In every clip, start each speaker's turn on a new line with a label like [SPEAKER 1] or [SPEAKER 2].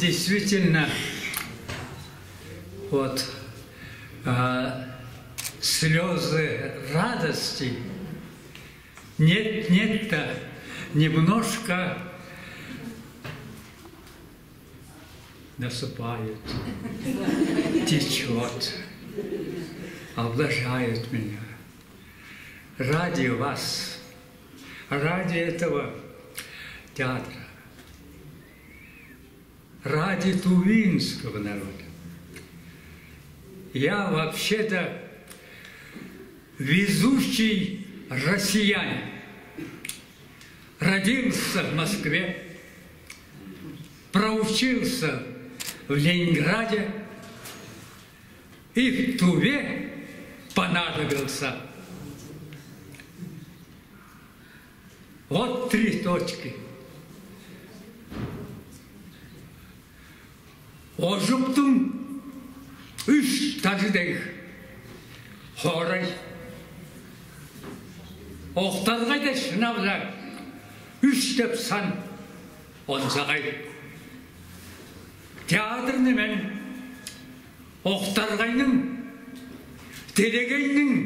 [SPEAKER 1] действительно вот слезы радости нет-нет-то немножко насыпают, течет, облажает меня. Ради вас, ради этого театра, ради тувинского народа. Я вообще-то везучий россиянин. Родился в Москве, проучился в Ленинграде и в Туве понадобился. Вот 3 точки. Ожуптың 3 тажыдайық. Хорай. Оқтарғайда шынавзақ. 3 деп сан. Онсағай. Театрны мен Оқтарғайның, Телегейнің,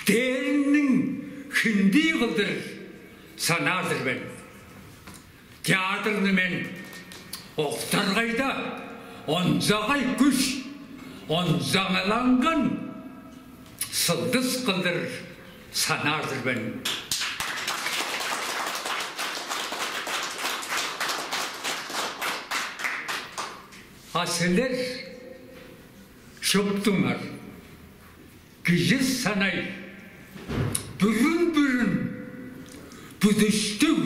[SPEAKER 1] Терінің күнді қылдыр санадыр мен. Театрны мен Оқтарғайда онзағай күш, онзаңаланған сылдыс қылдыр санадыр мен. Asiller çöptünger, gücüz sanay, bürün, büdüştük,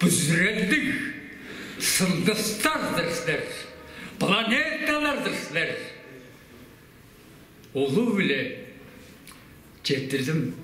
[SPEAKER 1] büzreddik, sıldıstardırlar, planetalardırlar. Olu bile getirdim